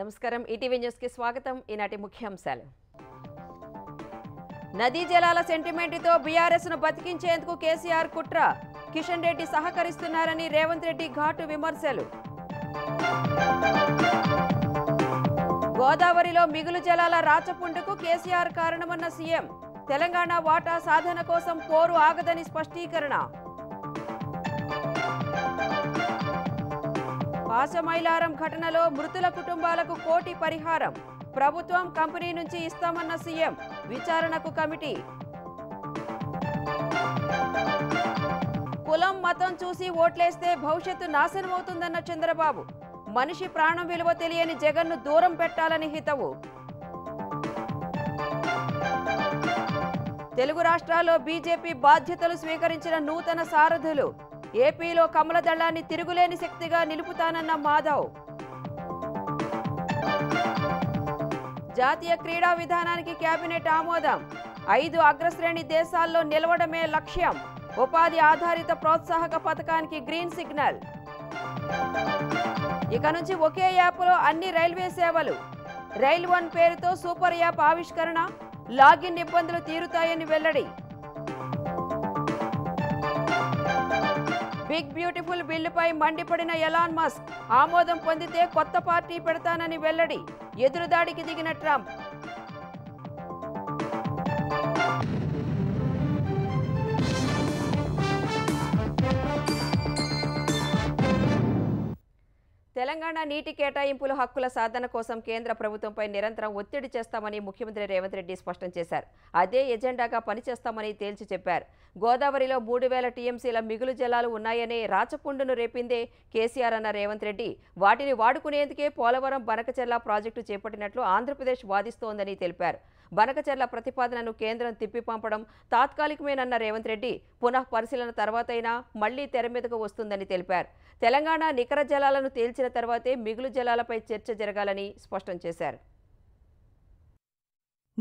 నమస్కారం ETV news కి స్వాగతం ఈనాటి ముఖ్యాంశాలు నదీ జలాల సెంటిమెంట్ తో బీఆర్ఎస్ ను బతికించేందుకు కేసీఆర్ కుట్ర కిషన్ రెడ్డి సహకరిస్తున్నారని రేవంత్ రెడ్డి ఘాటు విమర్శలు గోదావరిలో మిగులు జలాల రాచపుండుకు కేసీఆర్ కారణమన్న సీఎం తెలంగాణ వాటా సాధన కోసం పోరు ఆగదని స్పష్టీకరణ పాశమైలారం ఘటనలో మృతుల కుటుంబాలకు కోటి పరిహారం ప్రభుత్వం కంపెనీ నుంచి ఇస్తామన్న సీఎం విచారణకు కమిటీ కులం మతం చూసి ఓట్లేస్తే భవిష్యత్తు నాశనమవుతుందన్న చంద్రబాబు మనిషి ప్రాణం విలువ తెలియని జగన్ను దూరం పెట్టాలని హితవు తెలుగు రాష్ట్రాల్లో బీజేపీ బాధ్యతలు స్వీకరించిన నూతన సారథులు ఏపీలో కమల దళాన్ని తిరుగులేని శక్తిగా నిలుపుతానన్న మాధవ్ జాతీయ క్రీడా విధానానికి కేబినెట్ ఆమోదం 5 అగ్రశ్రేణి దేశాల్లో నిలవడమే లక్ష్యం ఉపాధి ఆధారిత ప్రోత్సాహక పథకానికి గ్రీన్ సిగ్నల్ ఇక నుంచి ఒకే యాప్లో అన్ని రైల్వే సేవలు రైల్ వన్ పేరుతో సూపర్ యాప్ ఆవిష్కరణ లాగిన్ ఇబ్బందులు తీరుతాయని వెల్లడి బిగ్ బ్యూటిఫుల్ బిల్లుపై మండిపడిన ఎలాన్ మస్క్ ఆమోదం పొందితే కొత్త పార్టీ పెడతానని వెల్లడి ఎదురుదాడికి దిగిన ట్రంప్ తెలంగాణ నీటి కేటాయింపుల హక్కుల సాధన కోసం కేంద్ర ప్రభుత్వంపై నిరంతరం ఒత్తిడి చేస్తామని ముఖ్యమంత్రి రేవంత్ రెడ్డి స్పష్టం చేశారు. అదే ఎజెండాగా పనిచేస్తామని తేల్చి చెప్పారు. గోదావరిలో 3000 టీఎంసీల మిగులు జలాలు ఉన్నాయనే రాచపుండును రేపిందే కేసీఆర్ అన్న రేవంత్ రెడ్డి వాటిని వాడుకునేందుకే పోలవరం బనకచెర్ల ప్రాజెక్టు చేపట్టినట్లు ఆంధ్రప్రదేశ్ వాదిస్తోందని తెలిపారు. బనకచెర్ల ప్రతిపాదనను కేంద్రం తిప్పిపంపడం తాత్కాలికమేనన్న రేవంత్ రెడ్డి పునః పరిశీలన తర్వాతైనా మళ్లీ తెర మీదకు వస్తుందని తెలిపారు. తెలంగాణ నికర జలాలను తేల్చిన తర్వాతే మిగులు జలాలపై చర్చ జరగాలని స్పష్టం చేశారు.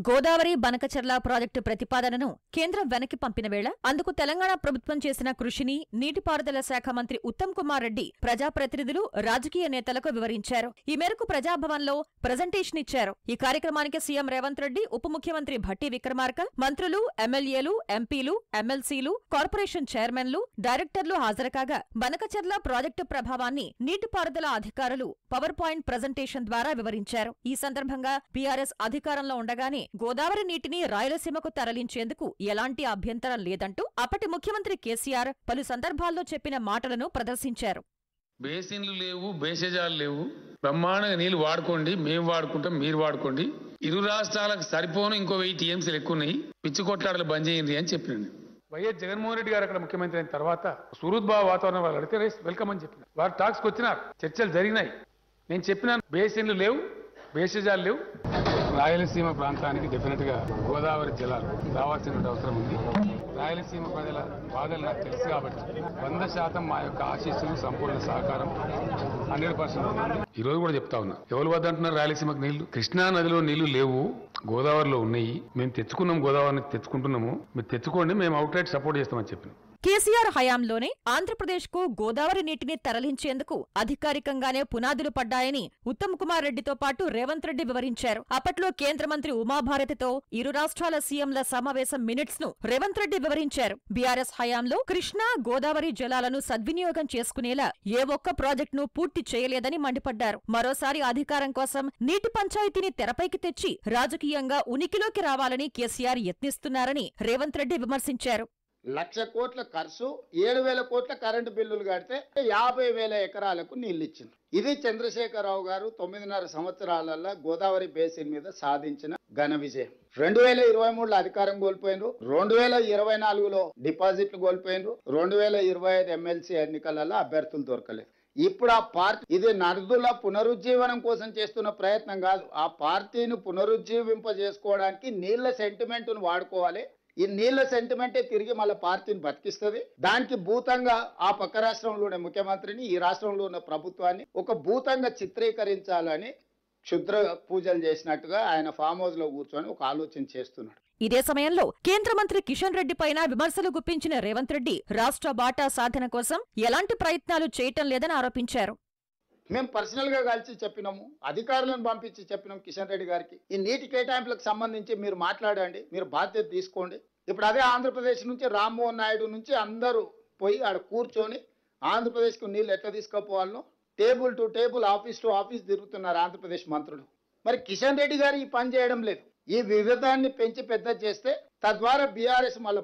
గోదావరి బనకచెర్ల ప్రాజెక్టు ప్రతిపాదనను కేంద్రం వెనక్కి పంపిన వేళ అందుకు తెలంగాణ ప్రభుత్వం చేసిన కృషిని నీటిపారుదల శాఖ మంత్రి ఉత్తమ్ కుమార్ రెడ్డి ప్రజాప్రతినిధులు రాజకీయ నేతలకు వివరించారు. ఈ మేరకు ప్రజాభవన్లో ప్రజెంటేషన్ ఇచ్చారు. ఈ కార్యక్రమానికి సీఎం రేవంత్ రెడ్డి, ఉప ముఖ్యమంత్రి భట్టి విక్రమార్క, మంత్రులు, ఎమ్మెల్యేలు, ఎంపీలు, ఎమ్మెల్సీలు, కార్పొరేషన్ చైర్మన్లు, డైరెక్టర్లు హాజరుకాగా బనకచెర్ల ప్రాజెక్టు ప్రభావాన్ని నీటిపారుదల అధికారులు పవర్ పాయింట్ ప్రజెంటేషన్ ద్వారా వివరించారు. ఈ సందర్భంగా బీఆర్ఎస్ అధికారంలో ఉండగానే గోదావరి నీటిని రాయలసీమకు తరలించేందుకు ఎలాంటి అభ్యంతరం లేదంటూ అప్పటి ముఖ్యమంత్రి కేసీఆర్ పలు సందర్భాల్లో చెప్పిన మాటలను ప్రదర్శించారు. బేసిన్లు లేవు, బేసేజాలు లేవు, బ్రహ్మాండంగా నీళ్లు వాడుకోండి, మేము వాడుకుంటాం, మీరు వాడుకోండి, ఇరు రాష్ట్రాలకు సరిపోను ఇంకో 1000 టీఎంసీలు ఎక్కువ ఉన్నాయి, పిచ్చి కొట్లాటలు బంద్ చేయండి అని చెప్పినండి. వైఎస్ జగన్మోహన్ రెడ్డి గారు అక్కడ ముఖ్యమంత్రి అయిన తర్వాత సూరత్ బాబు వాతావరణం వాళ్ళు అడిగితే వెల్కమ్ అని చెప్పిన వారు టాక్స్కి వచ్చినారు, చర్చలు జరిగినాయి. నేను చెప్పినాను బేసిన్లు లేవు, బేసేజాలు లేవు. రాయలసీమ ప్రాంతానికి డెఫినెట్ గా గోదావరి జలాలు రావాల్సిన అవసరం ఉంది. రాయలసీమ ప్రజల బాధలు నాకు తెలుసు కాబట్టి 100% మా యొక్క ఆశీస్సులు, సంపూర్ణ సహకారం 100%. ఈ రోజు కూడా చెప్తా ఉన్నా, ఎవరు వద్దంటున్నారు రాయలసీమకు నీళ్లు? కృష్ణా నదిలో నీళ్లు లేవు, గోదావరిలో ఉన్నాయి. మేము తెచ్చుకున్నాం, గోదావరిని తెచ్చుకుంటున్నాము, మీరు తెచ్చుకోండి, మేము అవుట్ రైట్ సపోర్ట్ చేస్తామని చెప్పిన. కేసీఆర్ హయాంలోనే ఆంధ్రప్రదేశ్కు గోదావరి నీటిని తరలించేందుకు అధికారికంగానే పునాదులు పడ్డాయని ఉత్తమ్ కుమార్ రెడ్డితో పాటు రేవంత్ రెడ్డి వివరించారు. అప్పట్లో కేంద్ర మంత్రి ఉమాభారతితో ఇరు రాష్ట్రాల సీఎంల సమావేశం మినిట్స్ ను రేవంత్ రెడ్డి వివరించారు. బీఆర్ఎస్ హయాంలో కృష్ణా, గోదావరి జలాలను సద్వినియోగం చేసుకునేలా ఏ ఒక్క ప్రాజెక్టును పూర్తి చేయలేదని మండిపడ్డారు. మరోసారి అధికారం కోసం నీటి పంచాయతీని తెరపైకి తెచ్చి రాజకీయంగా ఉనికిలోకి రావాలని కేసీఆర్ యత్నిస్తున్నారని రేవంత్ రెడ్డి విమర్శించారు. 1,00,000 కోట్ల ఖర్చు, 7,000 కోట్ల కరెంటు బిల్లులు కడితే 50,000 ఎకరాలకు నీళ్లు ఇచ్చింది. ఇది చంద్రశేఖరరావు గారు 9.5 సంవత్సరాలలో గోదావరి బేసిన్ మీద సాధించిన ఘన విజయం. 2023లో అధికారం కోల్పోయినారు, 2024లో డిపాజిట్లు కోల్పోయినారు, 2025 ఎమ్మెల్సీ ఎన్నికలలో అభ్యర్థులు దొరకలేదు. ఇప్పుడు ఆ పార్టీ ఇది నదుల పునరుజ్జీవనం కోసం చేస్తున్న ప్రయత్నం కాదు. ఆ పార్టీని పునరుజ్జీవింపజేసుకోవడానికి నీళ్ల సెంటిమెంట్ను వాడుకోవాలి. ఈ నీళ్ల సెంటిమెంటే తిరిగి మళ్ళీ పార్టీని బతికిస్తుంది. దానికి భూతంగా ఆ పక్క రాష్ట్రంలోనే ముఖ్యమంత్రిని, ఈ రాష్ట్రంలో ఉన్న ప్రభుత్వాన్ని ఒక భూతంగా చిత్రీకరించాలని క్షుద్ర పూజలు చేసినట్టుగా ఆయన ఫామ్ హౌస్ లో కూర్చొని ఒక ఆలోచన చేస్తున్నాడు. ఇదే సమయంలో కేంద్ర మంత్రి కిషన్ రెడ్డి పైన విమర్శలు గుప్పించిన రేవంత్ రెడ్డి రాష్ట్ర వాటా సాధన కోసం ఎలాంటి ప్రయత్నాలు చేయటం లేదని ఆరోపించారు. మేము పర్సనల్గా కలిసి చెప్పినాము, అధికారులను పంపించి చెప్పినాం కిషన్ రెడ్డి గారికి, ఈ నీటి కేటాయింపులకు సంబంధించి మీరు మాట్లాడండి, మీరు బాధ్యత తీసుకోండి. ఇప్పుడు అదే ఆంధ్రప్రదేశ్ నుంచి రామ్మోహన్ నాయుడు నుంచి అందరూ పోయి ఆడ కూర్చొని ఆంధ్రప్రదేశ్కు నీళ్ళు ఎట్లా తీసుకుపోవాలనో table to table, office to office తిరుగుతున్నారు ఆంధ్రప్రదేశ్ మంత్రులు. మరి కిషన్ రెడ్డి గారు ఈ పని చేయడం లేదు. ఈ వివిధాన్ని పెంచి పెద్ద చేస్తే తద్వారా బీఆర్ఎస్ మళ్ళీ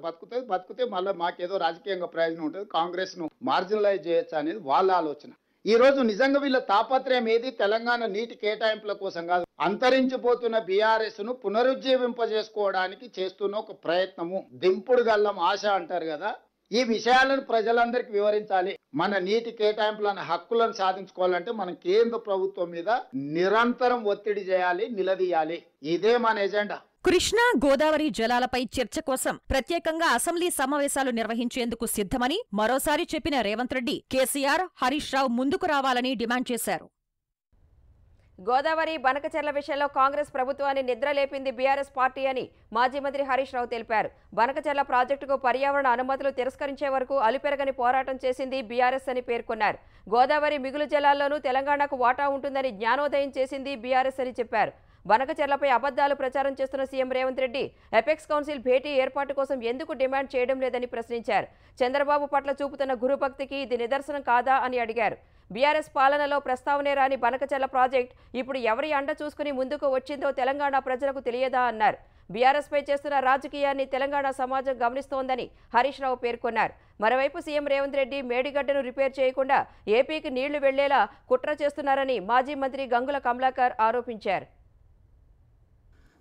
బతుకుతే మళ్ళీ మాకేదో రాజకీయంగా ప్రయోజనం ఉంటుంది, కాంగ్రెస్ను మార్జినలైజ్ చేయొచ్చు అనేది వాళ్ళ ఆలోచన. ఈ రోజు నిజంగా వీళ్ళ తాపత్రయం ఏది తెలంగాణ నీటి కేటాయింపుల కోసం కాదు, అంతరించిపోతున్న బీఆర్ఎస్ ను పునరుజ్జీవింపజేసుకోవడానికి చేస్తున్న ఒక ప్రయత్నము. దింపుడు గల్లం ఆశ అంటారు కదా, ఈ విషయాలను ప్రజలందరికీ వివరించాలి. మన నీటి కేటాయింపులను హక్కులను సాధించుకోవాలంటే మనం కేంద్ర ప్రభుత్వం మీద నిరంతరం ఒత్తిడి చేయాలి, నిలదీయాలి. ఇదే మన ఎజెండా. కృష్ణా గోదావరి జలాలపై చర్చ కోసం ప్రత్యేకంగా అసెంబ్లీ సమావేశాలు నిర్వహించేందుకు సిద్ధమని మరోసారి చెప్పిన రేవంత్ రెడ్డి కేసీఆర్, హరీష్ రావు ముందుకు రావాలని డిమాండ్ చేశారు. గోదావరి బనకచెర్ల విషయంలో కాంగ్రెస్ ప్రభుత్వాన్ని నిద్రలేపింది బీఆర్ఎస్ పార్టీ అని మాజీ మంత్రి హరీష్ రావు తెలిపారు. బనకచెర్ల ప్రాజెక్టుకు పర్యావరణ అనుమతులు తిరస్కరించే వరకు అలుపెరగని పోరాటం చేసింది బీఆర్ఎస్ అని పేర్కొన్నారు. గోదావరి మిగులు జలాల్లోనూ తెలంగాణకు వాటా ఉంటుందని జ్ఞానోదయం చేసింది బీఆర్ఎస్ అని చెప్పారు. బనకచెర్లపై అబద్దాలు ప్రచారం చేస్తున్న CM Revanth Reddy apex council భేటీ ఏర్పాటు కోసం ఎందుకు డిమాండ్ చేయడం లేదని ప్రశ్నించారు. చంద్రబాబు పట్ల చూపుతున్న గురుభక్తికి ఇది నిదర్శనం కాదా అని అడిగారు. బీఆర్ఎస్ పాలనలో ప్రస్తావనే రాని బనకచెర్ల ప్రాజెక్ట్ ఇప్పుడు ఎవరి అండ చూసుకుని ముందుకు వచ్చిందో తెలంగాణ ప్రజలకు తెలియదా అన్నారు. బీఆర్ఎస్ పై చేస్తున్న రాజకీయాన్ని తెలంగాణ సమాజం గమనిస్తోందని హరీష్ రావు పేర్కొన్నారు. మరోవైపు సీఎం రేవంత్ రెడ్డి మేడిగడ్డను రిపేర్ చేయకుండా ఏపీకి నీళ్లు వెళ్లేలా కుట్ర చేస్తున్నారని మాజీ మంత్రి గంగుల కమలాకర్ ఆరోపించారు.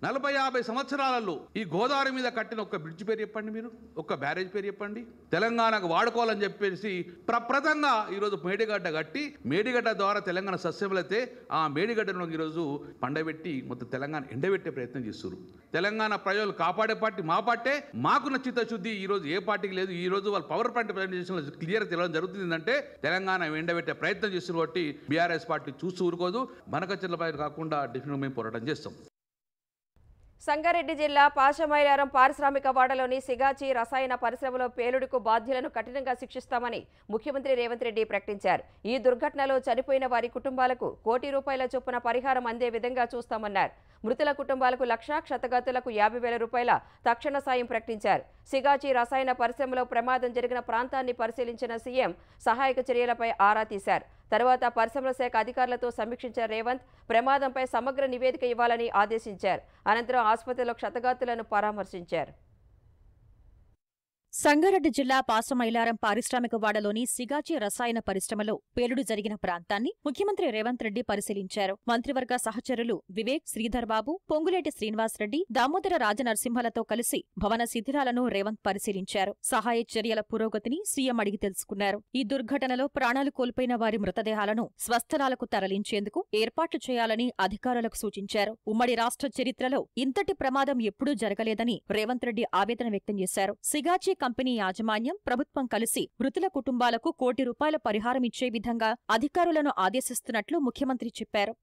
40-50 సంవత్సరాలలో ఈ గోదావరి మీద కట్టిన ఒక్క బ్రిడ్జ్ పేరు చెప్పండి, మీరు ఒక్క బ్యారేజ్ పేరు చెప్పండి. తెలంగాణకు వాడుకోవాలని చెప్పేసి ప్రప్రదంగా ఈరోజు మేడిగడ్డ కట్టి మేడిగడ్డ ద్వారా తెలంగాణ సస్యములైతే ఆ మేడిగడ్డను ఈరోజు పండబెట్టి మొత్తం తెలంగాణ ఎండబెట్టే ప్రయత్నం చేస్తున్నారు. తెలంగాణ ప్రజలు కాపాడే పార్టీ మా పార్టీ, మాకున్న చిత్తశుద్ధి ఈరోజు ఏ పార్టీకి లేదు. ఈ రోజు వాళ్ళు పవర్ పాయింట్ ప్రజెంటేషన్లో క్లియర్గా తెలవడం జరుగుతుందంటే తెలంగాణ ఎండబెట్టే ప్రయత్నం చేస్తున్నారు. కాబట్టి బీఆర్ఎస్ పార్టీ చూస్తూ ఊరుకోదు. బనకచెర్లపై కాకుండా డెఫినెట్గా మేము పోరాటం చేస్తాం. సంగారెడ్డి జిల్లా పాషమైలారం పారిశ్రామిక వాడలోని సిగాచి రసాయన పరిశ్రమలో పేలుడుకు బాధ్యులను కఠినంగా శిక్షిస్తామని ముఖ్యమంత్రి రేవంత్ రెడ్డి ప్రకటించారు. ఈ దుర్ఘటనలో చనిపోయిన వారి కుటుంబాలకు ₹1,00,00,000 చొప్పున పరిహారం అందే విధంగా చూస్తామన్నారు. మృతుల కుటుంబాలకు 1,00,000, క్షతగాతులకు ₹50,000 తక్షణ సాయం ప్రకటించారు. సిగాచి రసాయన పరిశ్రమలో ప్రమాదం జరిగిన ప్రాంతాన్ని పరిశీలించిన సీఎం సహాయక చర్యలపై ఆరా తీశారు. తర్వాత పరిశ్రమల శాఖ అధికారులతో సమీక్షించిన రేవంత్ ప్రమాదంపై సమగ్ర నివేదిక ఇవ్వాలని ఆదేశించారు. అనంతరం ఆసుపత్రిలో క్షతగాతులను పరామర్శించారు. సంగారెడ్డి జిల్లా పాసమైలారం పారిశ్రామిక వాడలోని సిగాచి రసాయన పరిశ్రమలో పేలుడు జరిగిన ప్రాంతాన్ని ముఖ్యమంత్రి రేవంత్ రెడ్డి పరిశీలించారు. మంత్రివర్గ సహచరులు వివేక్, శ్రీధర్ బాబు, పొంగులేటి శ్రీనివాసరెడ్డి, దామోదర రాజనరసింహలతో కలిసి భవన శిథిలాలను రేవంత్ పరిశీలించారు. సహాయ చర్యల పురోగతిని సీఎం అడిగి తెలుసుకున్నారు. ఈ దుర్ఘటనలో ప్రాణాలు కోల్పోయిన వారి మృతదేహాలను స్వస్థలాలకు తరలించేందుకు ఏర్పాట్లు చేయాలని అధికారులకు సూచించారు. ఉమ్మడి రాష్ట్ర చరిత్రలో ఇంతటి ప్రమాదం ఎప్పుడూ జరగలేదని రేవంత్ రెడ్డి ఆవేదన వ్యక్తం చేశారు. సిగాచి కంపెనీ యాజమాన్యం, ప్రభుత్వం కలిసి మృతుల కుటుంబాలకు ₹1,00,00,000 పరిహారం ఇచ్చే విధంగా అధికారులను ఆదేశిస్తున్నట్లు ముఖ్యమంత్రి చెప్పారు.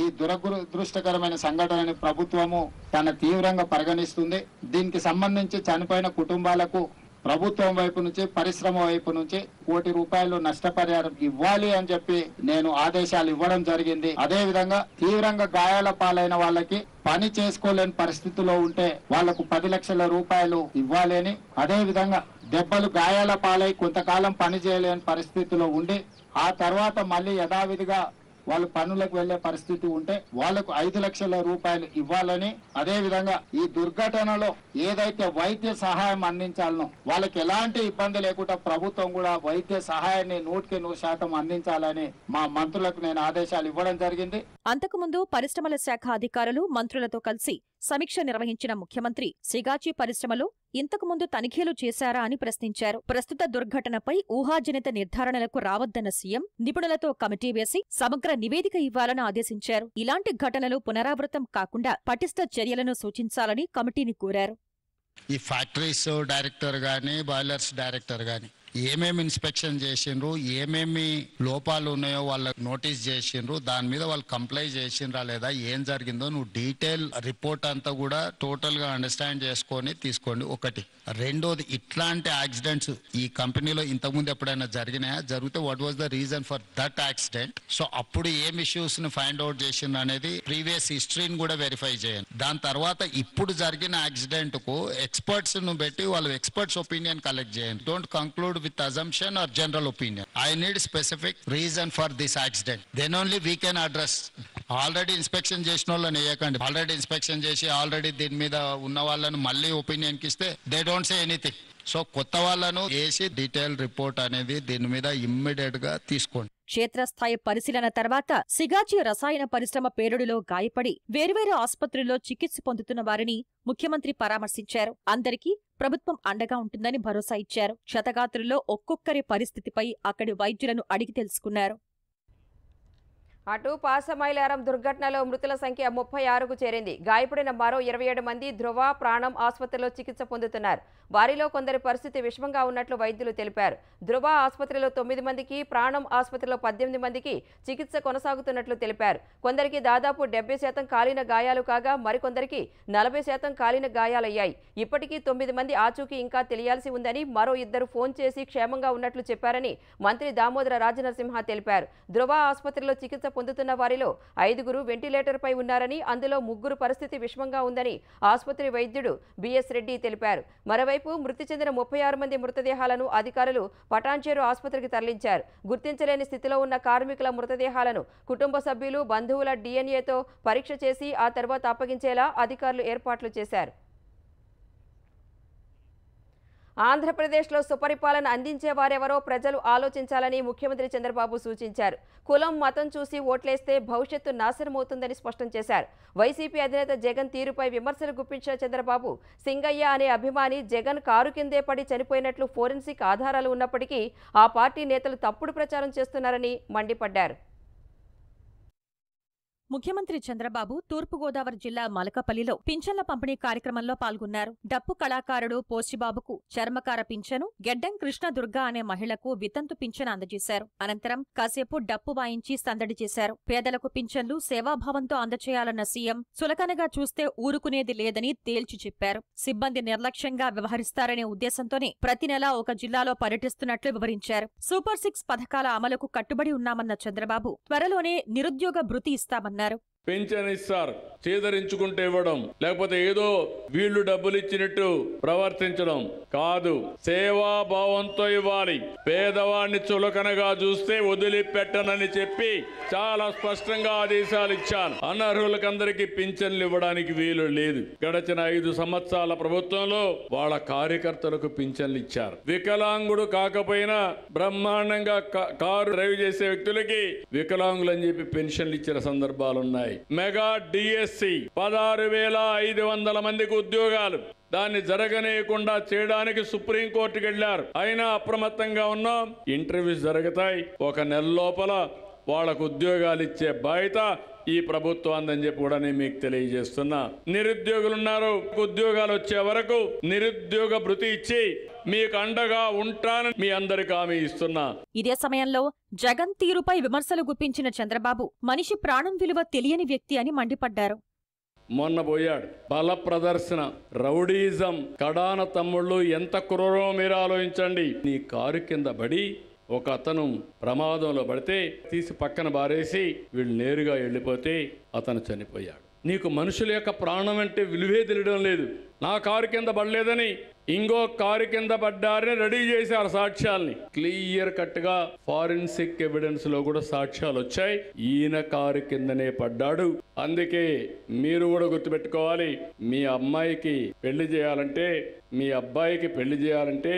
ఈ దురదృష్టకరమైన సంఘటనని ప్రభుత్వము తన తీవ్రంగా పరిగణిస్తుంది. దీనికి సంబంధించి చనిపోయిన కుటుంబాలకు ప్రభుత్వం వైపు నుంచి, పరిశ్రమ వైపు నుంచి ₹1,00,00,000 నష్టపరిహారం ఇవ్వాలి అని చెప్పి నేను ఆదేశాలు ఇవ్వడం జరిగింది. అదే విధంగా తీవ్రంగా గాయాల పాలైన వాళ్ళకి పని చేసుకోలేని పరిస్థితిలో ఉంటే వాళ్లకు ₹10,00,000 ఇవ్వాలి అని, అదే విధంగా దెబ్బలు గాయాల పాలై కొంతకాలం పని చేయలేని పరిస్థితిలో ఉండి ఆ తర్వాత మళ్ళీ యథావిధిగా వాళ్ళు పనులకు వెళ్లే పరిస్థితి ఉంటే వాళ్లకు ₹5,00,000 ఇవ్వాలని, అదే విధంగా ఈ దుర్ఘటనలో ఏదైతే వైద్య సహాయం అందించాలనో వాళ్ళకి ఎలాంటి ఇబ్బంది లేకుండా ప్రభుత్వం కూడా వైద్య సహాయాన్ని 100% అందించాలని మా మంత్రులకు నేను ఆదేశాలు ఇవ్వడం జరిగింది. అంతకుముందు పరిశ్రమల శాఖ అధికారులు మంత్రులతో కలిసి సమీక్ష నిర్వహించిన ముఖ్యమంత్రి సిగాచి పరిశ్రమలో ఇంతకుముందు తనిఖీలు చేశారా అని ప్రశ్నించారు. ప్రస్తుత దుర్ఘటనపై ఊహాజనిత నిర్ధారణలకు రావద్దన్న సీఎం నిపుణులతో కమిటీ వేసి సమగ్ర నివేదిక ఇవ్వాలని ఆదేశించారు. ఇలాంటి ఘటనలు పునరావృతం కాకుండా పటిష్ట చర్యలను సూచించాలని కమిటీని కోరారు. ఈ ఫ్యాక్టరీస్ డైరెక్టర్ గాని, బాయిలర్స్ డైరెక్టర్ గాని ఏమేమి ఇన్స్పెక్షన్ చేసిండ్రు, ఏమేమి లోపాలు ఉన్నాయో వాళ్ళకి నోటీస్ చేసిండ్రు, దాని మీద వాళ్ళు కంప్లై చేసిండ్రా లేదా, ఏం జరిగిందో నువ్వు డీటెయిల్ రిపోర్ట్ అంతా కూడా టోటల్ గా అండర్స్టాండ్ చేసుకొని తీసుకోండి. ఒకటి. రెండోది, ఇట్లాంటి యాక్సిడెంట్స్ ఈ కంపెనీలో ఇంతకుముందు ఎప్పుడైనా జరిగినాయా, జరిగితే what was the reason for that accident, so అప్పుడు ఏం ఇష్యూస్ ని ఫైండ్ అవుట్ చేసిండ్రు అనేది ప్రీవియస్ హిస్టరీని కూడా వెరిఫై చేయండి. దాని తర్వాత ఇప్పుడు జరిగిన యాక్సిడెంట్ కు ఎక్స్పర్ట్స్ ను పెట్టి వాళ్ళు ఎక్స్పర్ట్స్ ఒపీనియన్ కలెక్ట్ చేయండి. Don't conclude with assumption or general opinion. I need specific reason for this accident, then only we can address. Already inspection చేసిన వాళ్ళని వేయకండి. ఆల్రెడీ ఇన్స్పెక్షన్ చేసి ఆల్రెడీ దీని మీద ఉన్న వాళ్ళను మళ్ళీ ఒపీనియన్ కి ఇస్తే they don't say anything. So కొత్త వాళ్ళను వేసి డీటెయిల్ రిపోర్ట్ అనేది దీని మీద ఇమ్మీడియట్ గా తీసుకోండి. క్షేత్రస్థాయి పరిశీలన తర్వాత సిగాచి రసాయన పరిశ్రమ పేలుడులో గాయపడి వేర్వేరు ఆసుపత్రుల్లో చికిత్స పొందుతున్న వారిని ముఖ్యమంత్రి పరామర్శించారు. అందరికీ ప్రభుత్వం అండగా ఉంటుందని భరోసా ఇచ్చారు. క్షతగాత్రుల్లో ఒక్కొక్కరి పరిస్థితిపై అక్కడి వైద్యులను అడిగి తెలుసుకున్నారు. అటు పాసమైలారం దుర్ఘటనలో మృతుల సంఖ్య 36కు చేరింది. గాయపడిన మరో 27 మంది ధృవ, ప్రాణం ఆసుపత్రిలో చికిత్స పొందుతున్నారు. వారిలో కొందరి పరిస్థితి విషమంగా ఉన్నట్లు వైద్యులు తెలిపారు. ధృవ ఆసుపత్రిలో 9 మందికి, ప్రాణం ఆసుపత్రిలో 18 మందికి చికిత్స కొనసాగుతున్నట్లు తెలిపారు. కొందరికి దాదాపు 70% కాలిన గాయాలు కాగా మరికొందరికి 40% కాలిన గాయాలయ్యాయి. ఇప్పటికీ 9 మంది ఆచూకీ ఇంకా తెలియాల్సి ఉందని, మరో 2 ఫోన్ చేసి క్షేమంగా ఉన్నట్లు చెప్పారని మంత్రి దామోదర రాజనరసింహ తెలిపారు. ధృవ ఆసుపత్రిలో చికిత్స పొందుతున్న వారిలో 5గురు వెంటిలేటర్పై ఉన్నారని, అందులో 3 పరిస్థితి విషమంగా ఉందని ఆసుపత్రి వైద్యుడు బిఎస్ రెడ్డి తెలిపారు. మరోవైపు మృతి చెందిన 36 మంది మృతదేహాలను అధికారులు పటాన్చేరు ఆసుపత్రికి తరలించారు. గుర్తించలేని స్థితిలో ఉన్న కార్మికుల మృతదేహాలను కుటుంబ సభ్యులు, బంధువుల డిఎన్ఏతో పరీక్ష చేసి ఆ తర్వాత అప్పగించేలా అధికారులు ఏర్పాట్లు చేశారు. ఆంధ్రప్రదేశ్లో సుపరిపాలన అందించేవారెవరో ప్రజలు ఆలోచించాలని ముఖ్యమంత్రి చంద్రబాబు సూచించారు. కులం, మతం చూసి ఓట్లేస్తే భవిష్యత్తు నాశనమవుతుందని స్పష్టం చేశారు. వైసీపీ అధినేత జగన్ తీరుపై విమర్శలు గుప్పించిన చంద్రబాబు, సింగయ్య అనే అభిమాని జగన్ కారు కిందే పడి చనిపోయినట్లు ఫోరెన్సిక్ ఆధారాలు ఉన్నప్పటికీ ఆ పార్టీ నేతలు తప్పుడు ప్రచారం చేస్తున్నారని మండిపడ్డారు. ముఖ్యమంత్రి చంద్రబాబు తూర్పుగోదావరి జిల్లా మలకపల్లిలో పింఛన్ల పంపిణీ కార్యక్రమంలో పాల్గొన్నారు. డప్పు కళాకారుడు పోస్టిబాబుకు చర్మకార పింఛను, గెడ్డం కృష్ణదుర్గ అనే మహిళకు వితంతు పింఛను అందజేశారు. అనంతరం కాసేపు డప్పు వాయించి సందడి చేశారు. పేదలకు పింఛన్లు సేవాభావంతో అందచేయాలన్న సీఎం సులకనగా చూస్తే ఊరుకునేది లేదని తేల్చి చెప్పారు. సిబ్బంది నిర్లక్ష్యంగా వ్యవహరిస్తారనే ఉద్దేశంతోనే ప్రతి నెలా ఒక జిల్లాలో పర్యటిస్తున్నట్లు వివరించారు. సూపర్ 6 పథకాల అమలుకు కట్టుబడి ఉన్నామన్న చంద్రబాబు త్వరలోనే నిరుద్యోగ భృతి ఇస్తామన్నారు. పింఛన్ ఇస్తారు, చేదరించుకుంటే ఇవ్వడం, లేకపోతే ఏదో వీళ్లు డబ్బులు ఇచ్చినట్టు ప్రవర్తించడం కాదు. సేవాభావంతో ఇవ్వాలి. పేదవాడిని చులకనగా చూస్తే వదిలిపెట్టనని చెప్పి చాలా స్పష్టంగా ఆదేశాలు ఇచ్చాను. అనర్హులకందరికీ పింఛన్లు ఇవ్వడానికి వీలు లేదు. గడచిన 5 సంవత్సరాల ప్రభుత్వంలో వాళ్ళ కార్యకర్తలకు పింఛన్లు ఇచ్చారు. వికలాంగుడు కాకపోయినా బ్రహ్మాండంగా కారు డ్రైవ్ చేసే వ్యక్తులకి వికలాంగులని చెప్పి పెన్షన్లు ఇచ్చిన సందర్భాలున్నాయి. మెగా డిఎస్సి 16,500 మందికి ఉద్యోగాలు, దాన్ని జరగనీయకుండా చేయడానికి సుప్రీంకోర్టుకు వెళ్లారు. అయినా అప్రమత్తంగా ఉన్నాం. ఇంటర్వ్యూస్ జరుగుతాయి. 1 నెల లోపల వాళ్లకు ఉద్యోగాలు ఇచ్చే బాధ్యత ఈ ప్రభుత్వం అందని చెప్పి కూడా నేను మీకు తెలియజేస్తున్నా. నిరుద్యోగులున్నారు, ఉద్యోగాలు వచ్చే వరకు నిరుద్యోగ భృతి ఇచ్చి మీకు అండగా ఉంటానని మీ అందరికీ హామీ ఇస్తున్నా. ఇదే సమయంలో జగన్ తీరుపై విమర్శలు గుప్పించిన చంద్రబాబు, మనిషి ప్రాణం విలువ తెలియని వ్యక్తి అని మండిపడ్డారు. మొన్న పోయాడు, బల ప్రదర్శన, రౌడీజం, కడాన తమ్ముళ్ళు ఎంత క్రూరమో మీరు ఆలోచించండి. నీ కారు కింద పడి ఒక అతను ప్రమాదంలో పడితే తీసి పక్కన బారేసి వీళ్ళు నేరుగా వెళ్ళిపోతే అతను చనిపోయాడు. నీకు మనుషుల యొక్క ప్రాణం అంటే విలువే తెలియడం లేదు. నా కారు కింద పడలేదని ఇంకో కారు కింద పడ్డారని రెడీ చేశారు సాక్ష్యాల్ని. క్లియర్ కట్ గా ఫారెన్సిక్ ఎవిడెన్స్ లో కూడా సాక్ష్యాలు వచ్చాయి. ఈయన కారు కిందనే పడ్డాడు. అందుకే మీరు కూడా గుర్తుపెట్టుకోవాలి, మీ అమ్మాయికి పెళ్లి చేయాలంటే, మీ అబ్బాయికి పెళ్లి చేయాలంటే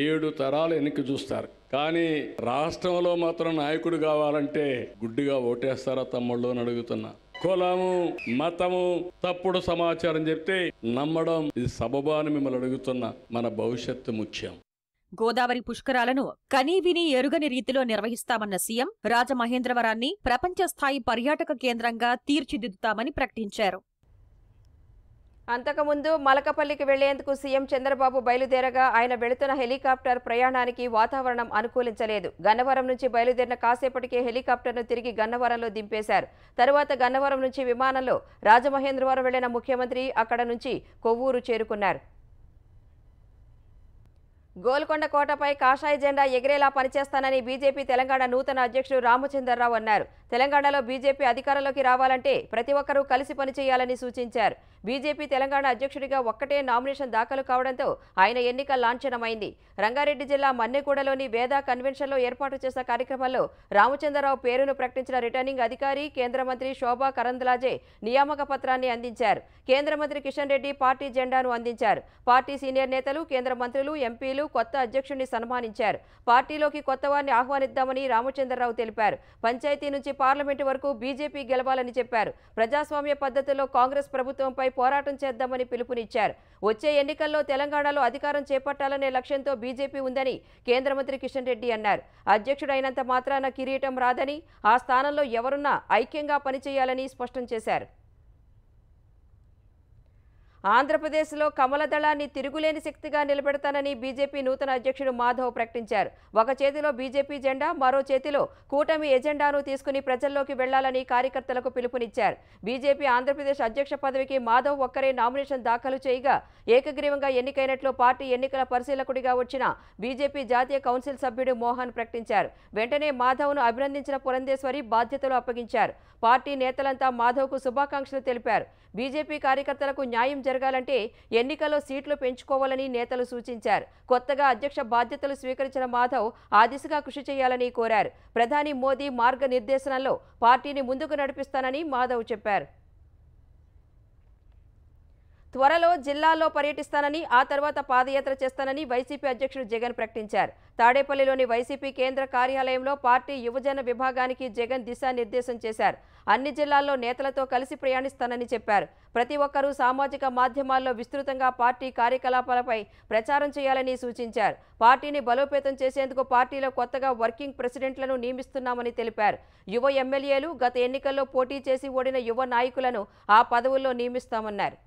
7 తరాలు వెనక్కి చూస్తారు. కానీ రాష్ట్రంలో మాత్రం నాయకుడు కావాలంటే గుడ్డిగా ఓటేస్తారా తమ్ముళ్ళు అని అడుగుతున్నా. కులము, మతము, తప్పుడు సమాచారం చెప్తే నమ్మడం ఇది సబబా అని మిమ్మల్ని అడుగుతున్నా. మన భవిష్యత్తు ముఖ్యం. గోదావరి పుష్కరాలను కనీవిని ఎరుగని రీతిలో నిర్వహిస్తామన్న సీఎం రాజమహేంద్రవరాన్ని ప్రపంచ స్థాయి పర్యాటక కేంద్రంగా తీర్చిదిద్దుతామని ప్రకటించారు. అంతకుముందు మలకపల్లికి వెళ్లేందుకు సీఎం చంద్రబాబు బయలుదేరగా ఆయన వెళుతున్న హెలికాప్టర్ ప్రయాణానికి వాతావరణం అనుకూలించలేదు. గన్నవరం నుంచి బయలుదేరిన కాసేపటికే హెలికాప్టర్ను తిరిగి గన్నవరంలో దింపేశారు. తరువాత గన్నవరం నుంచి విమానంలో రాజమహేంద్రవరం వెళ్లిన ముఖ్యమంత్రి అక్కడ నుంచి కొవ్వూరు చేరుకున్నారు. గోల్కొండ కోటపై కాషాయ జెండా ఎగిరేలా పనిచేస్తానని బీజేపీ తెలంగాణ నూతన అధ్యక్షుడు రామచంద్రరావు అన్నారు. తెలంగాణలో బీజేపీ అధికారంలోకి రావాలంటే ప్రతి ఒక్కరూ కలిసి పనిచేయాలని సూచించారు. బీజేపీ తెలంగాణ అధ్యక్షుడిగా ఒక్కటే నామినేషన్ దాఖలు కావడంతో ఆయన ఎన్నిక లాంఛనమైంది. రంగారెడ్డి జిల్లా మన్నెగూడలోని వేద కన్వెన్షన్లో ఏర్పాటు చేసిన కార్యక్రమంలో రామచంద్రరావు పేరును ప్రకటించిన రిటర్నింగ్ అధికారి కేంద్ర మంత్రి శోభా కరంద్లాజే నియామక పత్రాన్ని అందించారు. కేంద్ర మంత్రి కిషన్ రెడ్డి పార్టీ జెండాను అందించారు. పార్టీ సీనియర్ నేతలు, కేంద్ర మంత్రులు, ఎంపీలు కొత్త అధ్యక్షుడిని సన్మానించారు. పార్టీలోకి కొత్త వారిని ఆహ్వానిద్దామని రామచంద్రరావు తెలిపారు. పంచాయతీ నుంచి పార్లమెంటు వరకు బీజేపీ గెలవాలని చెప్పారు. ప్రజాస్వామ్య పద్ధతిలో కాంగ్రెస్ ప్రభుత్వంపై పోరాటం చేద్దామని పిలుపునిచ్చారు. వచ్చే ఎన్నికల్లో తెలంగాణలో అధికారం చేపట్టాలనే లక్ష్యంతో బీజేపీ ఉందని కేంద్ర మంత్రి కిషన్ రెడ్డి అన్నారు. అధ్యక్షుడైనంత మాత్రాన కిరీటం రాదని, ఆ స్థానంలో ఎవరున్నా ఐక్యంగా పనిచేయాలని స్పష్టం చేశారు. ఆంధ్రప్రదేశ్లో కమల దళాన్ని తిరుగులేని శక్తిగా నిలబెడతానని బీజేపీ నూతన అధ్యక్షుడు మాధవ్ ప్రకటించారు. ఒక చేతిలో బీజేపీ జెండా, మరో చేతిలో కూటమి ఎజెండాను తీసుకుని ప్రజల్లోకి వెళ్లాలని కార్యకర్తలకు పిలుపునిచ్చారు. బీజేపీ ఆంధ్రప్రదేశ్ అధ్యక్ష పదవికి మాధవ్ ఒక్కరే నామినేషన్ దాఖలు చేయగా ఏకగ్రీవంగా ఎన్నికైనట్లు పార్టీ ఎన్నికల పరిశీలకుడిగా వచ్చిన బీజేపీ జాతీయ కౌన్సిల్ సభ్యుడు మోహన్ ప్రకటించారు. వెంటనే మాధవ్ను అభినందించిన పురంధేశ్వరి బాధ్యతలు అప్పగించారు. పార్టీ నేతలంతా మాధవ్కు శుభాకాంక్షలు తెలిపారు. బీజేపీ కార్యకర్తలకు న్యాయం జరగాలంటే ఎన్నికల్లో సీట్లు పెంచుకోవాలని నేతలు సూచించారు. కొత్తగా అధ్యక్ష బాధ్యతలు స్వీకరించిన మాధవ్ ఆ దిశగా కృషి చేయాలని కోరారు. ప్రధాని మోదీ మార్గనిర్దేశనంలో పార్టీని ముందుకు నడిపిస్తానని మాధవ్ చెప్పారు. త్వరలో జిల్లాల్లో పర్యటిస్తానని, ఆ తర్వాత పాదయాత్ర చేస్తానని వైసీపీ అధ్యక్షుడు జగన్ ప్రకటించారు. తాడేపల్లిలోని వైసీపీ కేంద్ర కార్యాలయంలో పార్టీ యువజన విభాగానికి జగన్ దిశానిర్దేశం చేశారు. అన్ని జిల్లాల్లో నేతలతో కలిసి ప్రయాణిస్తానని చెప్పారు. ప్రతి ఒక్కరూ సామాజిక మాధ్యమాల్లో విస్తృతంగా పార్టీ కార్యకలాపాలపై ప్రచారం చేయాలని సూచించారు. పార్టీని బలోపేతం చేసేందుకు పార్టీలో కొత్తగా వర్కింగ్ ప్రెసిడెంట్లను నియమిస్తున్నామని తెలిపారు. యువ ఎమ్మెల్యేలు, గత ఎన్నికల్లో పోటీ చేసి ఓడిన యువ నాయకులను ఆ పదవుల్లో నియమిస్తామన్నారు.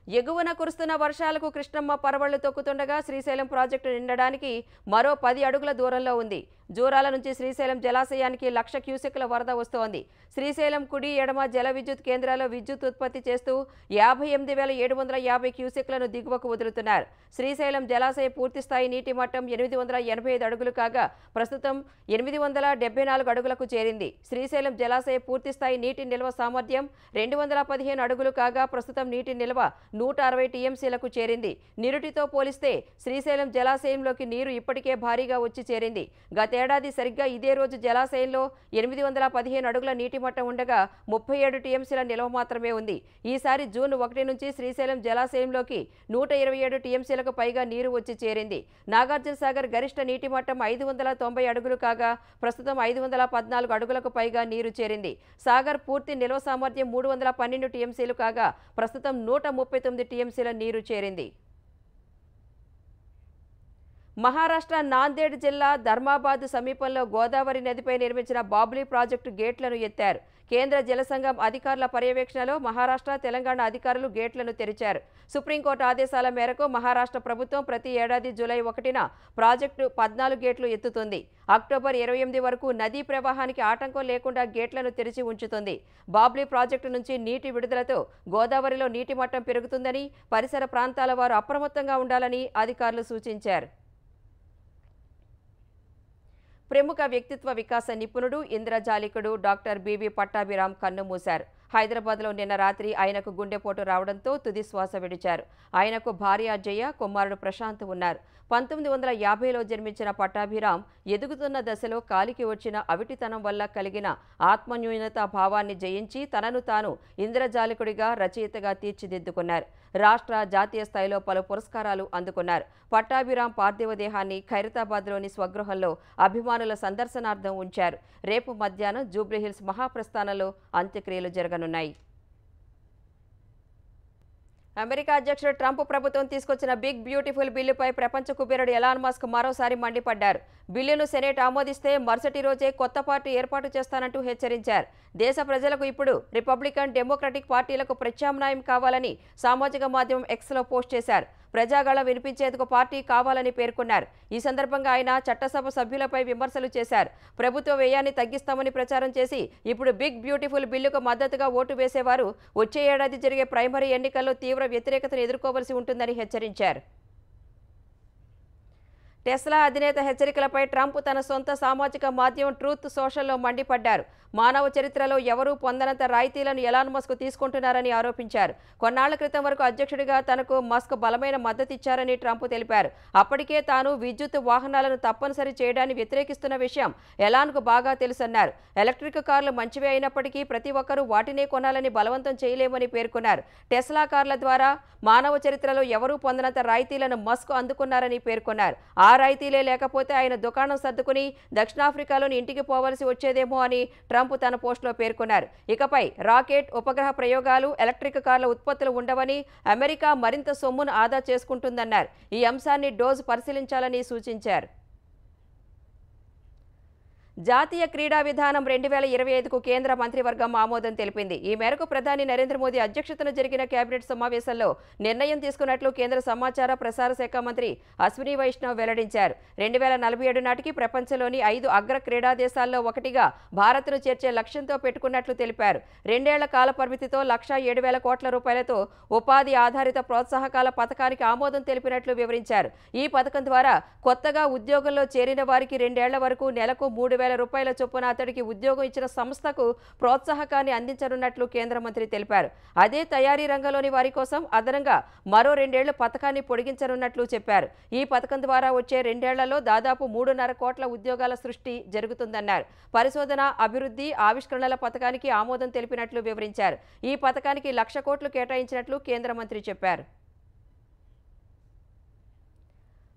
ఎగువన కురుస్తున్న వర్షాలకు కృష్ణమ్మ పరవళ్లు తొక్కుతుండగా శ్రీశైలం ప్రాజెక్టు నిండడానికి మరో 10 అడుగుల దూరంలో ఉంది. జూరాల నుంచి శ్రీశైలం జలాశయానికి 1,00,000 క్యూసెక్ల వరద వస్తోంది. శ్రీశైలం కుడి, ఎడమ జల విద్యుత్ కేంద్రాల్లో విద్యుత్ ఉత్పత్తి చేస్తూ 58,750 క్యూసెక్లను దిగువకు వదులుతున్నారు. శ్రీశైలం జలాశయ పూర్తిస్థాయి నీటి మట్టం 885 అడుగులు కాగా ప్రస్తుతం 874 అడుగులకు చేరింది. శ్రీశైలం జలాశయ పూర్తిస్థాయి నీటి నిల్వ సామర్థ్యం 215 అడుగులు కాగా ప్రస్తుతం నీటి నిల్వ 160 టీఎంసీలకు చేరింది. నిరుటితో పోలిస్తే శ్రీశైలం జలాశయంలోకి నీరు ఇప్పటికే భారీగా వచ్చి చేరింది. గతేడాది సరిగ్గా ఇదే రోజు జలాశయంలో 815 అడుగుల నీటి మట్టం ఉండగా 37 టీఎంసీల నిల్వ మాత్రమే ఉంది. ఈసారి జూన్ 1 నుంచి శ్రీశైలం జలాశయంలోకి 127 టీఎంసీలకు పైగా నీరు వచ్చి చేరింది. నాగార్జున సాగర్ గరిష్ట నీటి మట్టం 590 అడుగులు కాగా ప్రస్తుతం 514 అడుగులకు పైగా నీరు చేరింది. సాగర్ పూర్తి నిల్వ సామర్థ్యం 312 టీఎంసీలు కాగా ప్రస్తుతం 139 టీఎంసీల నీరు చేరింది. మహారాష్ట్ర నాందేడ్ జిల్లా ధర్మాబాద్ సమీపంలో గోదావరి నదిపై నిర్మించిన బాబ్లీ ప్రాజెక్టు గేట్లను ఎత్తారు. కేంద్ర జలసంఘం అధికారుల పర్యవేక్షణలో మహారాష్ట్ర, తెలంగాణ అధికారులు గేట్లను తెరిచారు. సుప్రీంకోర్టు ఆదేశాల మేరకు మహారాష్ట్ర ప్రభుత్వం ప్రతి ఏడాది జూలై 1న ప్రాజెక్టు 14 గేట్లు ఎత్తుతుంది. అక్టోబర్ 28 వరకు నదీ ప్రవాహానికి ఆటంకం లేకుండా గేట్లను తెరిచి ఉంచుతుంది. బాబ్లీ ప్రాజెక్టు నుంచి నీటి విడుదలతో గోదావరిలో నీటి మట్టం పెరుగుతుందని, పరిసర ప్రాంతాల వారు అప్రమత్తంగా ఉండాలని అధికారులు సూచించారు. ప్రముఖ వ్యక్తిత్వ వికాస నిపుణుడు, ఇంద్రజాలికుడు డాక్టర్ బివి పట్టాభిరామ్ కన్నుమూశారు. హైదరాబాద్లో నిన్న రాత్రి ఆయనకు గుండెపోటు రావడంతో తుది శ్వాస విడిచారు. ఆయనకు భార్య జయ, కుమారుడు ప్రశాంత్ ఉన్నారు. 1950లో జన్మించిన పట్టాభిరామ్ ఎదుగుతున్న దశలో కాలికి వచ్చిన అవిటితనం వల్ల కలిగిన ఆత్మన్యూనతా భావాన్ని జయించి తనను తాను ఇంద్రజాలికుడిగా, రచయితగా తీర్చిదిద్దుకున్నారు. రాష్ట్ర, జాతీయ స్థాయిలో పలు పురస్కారాలు అందుకున్నారు. పట్టాభిరామ్ పార్థివ దేహాన్ని ఖైరతాబాద్లోని స్వగృహంలో అభిమానుల సందర్శనార్థం ఉంచారు. రేపు మధ్యాహ్నం జూబ్లీహిల్స్ మహాప్రస్థానంలో అంత్యక్రియలు జరగనున్నాయి. అమెరికా అధ్యక్షుడు ట్రంప్ ప్రభుత్వం తీసుకొచ్చిన బిగ్ బ్యూటిఫుల్ బిల్లుపై ప్రపంచ కుబేరుడు ఎలాన్ మస్క్ మరోసారి మండిపడ్డారు. బిల్లును సెనేట్ ఆమోదిస్తే మరుసటి రోజే కొత్త పార్టీ ఏర్పాటు చేస్తానంటూ హెచ్చరించారు. దేశ ప్రజలకు ఇప్పుడు రిపబ్లికన్, డెమోక్రటిక్ పార్టీలకు ప్రత్యామ్నాయం కావాలని సామాజిక మాధ్యమం ఎక్స్లో పోస్ట్ చేశారు. ప్రజాగళం వినిపించేందుకు పార్టీ కావాలని పేర్కొన్నారు. ఈ సందర్భంగా ఆయన చట్టసభ సభ్యులపై విమర్శలు చేశారు. ప్రభుత్వ వ్యయాన్ని తగ్గిస్తామని ప్రచారం చేసి ఇప్పుడు బిగ్ బ్యూటిఫుల్ బిల్లుకు మద్దతుగా ఓటు వేసేవారు వచ్చే ఏడాది జరిగే ప్రైమరీ ఎన్నికల్లో తీవ్ర వ్యతిరేకతను ఎదుర్కోవలసి ఉంటుందని హెచ్చరించారు. టెస్లా అధినేత హెచ్చరికలపై ట్రంప్ తన సొంత సామాజిక మాధ్యమం ట్రూత్ సోషల్లో మండిపడ్డారు. మానవ చరిత్రలో ఎవరూ పొందనంత రాయితీలను ఎలాన్ మస్క్ తీసుకుంటున్నారని ఆరోపించారు. కొన్నాళ్ల క్రితం వరకు అధ్యక్షుడిగా తనకు మస్క్ బలమైన మద్దతిచ్చారని ట్రంప్ తెలిపారు. అప్పటికే తాను విద్యుత్ వాహనాలను తప్పనిసరి చేయడాన్ని వ్యతిరేకిస్తున్న విషయం ఎలాన్కు బాగా తెలుసన్నారు. ఎలక్ట్రిక్ కార్లు మంచివే అయినప్పటికీ ప్రతి ఒక్కరూ వాటినే కొనాలని బలవంతం చేయలేమని పేర్కొన్నారు. టెస్లా కార్ల ద్వారా మానవ చరిత్రలో ఎవరూ పొందనంత రాయితీలను మస్క్ అందుకున్నారని పేర్కొన్నారు. ఆ రాయితీలే లేకపోతే ఆయన దుకాణం సర్దుకుని దక్షిణాఫ్రికాలోని ఇంటికి పోవలసి వచ్చేదేమో అని ట్రంప్ తన పోస్టులో పేర్కొన్నారు. ఇకపై రాకెట్, ఉపగ్రహ ప్రయోగాలు, ఎలక్ట్రిక్ కార్ల ఉత్పత్తులు ఉండవని, అమెరికా మరింత సొమ్మును ఆదా చేసుకుంటుందన్నారు. ఈ అంశాన్ని డోజ్ పరిశీలించాలని సూచించారు. జాతీయ క్రీడా విధానం 2025కు కేంద్ర మంత్రివర్గం ఆమోదం తెలిపింది. ఈ మేరకు ప్రధాని నరేంద్ర మోదీ అధ్యక్షతన జరిగిన కేబినెట్ సమావేశంలో నిర్ణయం తీసుకున్నట్లు కేంద్ర సమాచార ప్రసార శాఖ మంత్రి అశ్విని వైష్ణవ్ వెల్లడించారు. 2047 నాటికి ప్రపంచంలోని 5 అగ్ర క్రీడా దేశాల్లో ఒకటిగా భారత్ను చేర్చే లక్ష్యంతో పెట్టుకున్నట్లు తెలిపారు. 2 ఏళ్ల కాల పరిమితితో 1,07,000 కోట్ల రూపాయలతో ఉపాధి ఆధారిత ప్రోత్సాహకాల పథకానికి ఆమోదం తెలిపినట్లు వివరించారు. ఈ పథకం ద్వారా కొత్తగా ఉద్యోగంలో చేరిన వారికి 2 ఏళ్ల వరకు నెలకు 3,000 రూపాయల చొప్పున అతడికి ఉద్యోగం ఇచ్చిన సంస్థకు ప్రోత్సాహకాన్ని అందించనున్నట్లు కేంద్ర మంత్రి తెలిపారు. అదే తయారీ రంగంలోని వారి కోసం అదనంగా మరో 2 ఏళ్ల పథకాన్ని పొడిగించనున్నట్లు చెప్పారు. ఈ పథకం ద్వారా వచ్చే 2 ఏళ్లలో దాదాపు 3.5 కోట్ల ఉద్యోగాల సృష్టి జరుగుతుందన్నారు. పరిశోధన, అభివృద్ధి, ఆవిష్కరణల పథకానికి ఆమోదం తెలిపినట్లు వివరించారు. ఈ పథకానికి 1,00,000 కోట్లు కేటాయించినట్లు కేంద్ర మంత్రి చెప్పారు.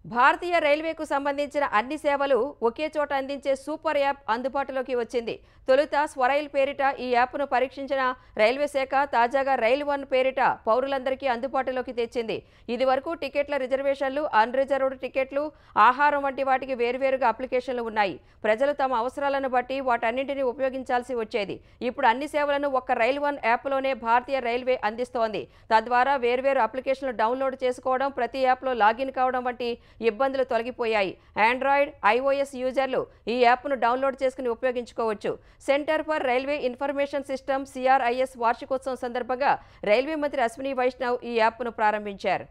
భారతీయ రైల్వేకు సంబంధించిన అన్ని సేవలు ఒకే చోట అందించే సూపర్ యాప్ అందుబాటులోకి వచ్చింది. తొలుత స్వరైల్ పేరిట ఈ యాప్ను పరీక్షించిన రైల్వే శాఖ తాజాగా రైల్ వన్ పేరిట పౌరులందరికీ అందుబాటులోకి తెచ్చింది. ఇది వరకు టికెట్ల రిజర్వేషన్లు, అన్రిజర్వ్డ్ టికెట్లు, ఆహారం వంటి వాటికి వేర్వేరుగా అప్లికేషన్లు ఉన్నాయి. ప్రజలు తమ అవసరాలను బట్టి వాటన్నింటినీ ఉపయోగించాల్సి వచ్చేది. ఇప్పుడు అన్ని సేవలను ఒక్క రైల్ వన్ యాప్లోనే భారతీయ రైల్వే అందిస్తోంది. తద్వారా వేర్వేరు అప్లికేషన్లు డౌన్లోడ్ చేసుకోవడం, ప్రతి యాప్లో లాగిన్ కావడం వంటి ఇబ్బందులు తొలగిపోయాయి. ఆండ్రాయిడ్, ఐఓఎస్ యూజర్లు ఈ యాప్ను డౌన్లోడ్ చేసుకుని ఉపయోగించుకోవచ్చు. Centre for railway information system CRIS వార్షికోత్సవం సందర్భంగా రైల్వే మంత్రి అశ్విని వైష్ణవ్ ఈ యాప్ను ప్రారంభించారు.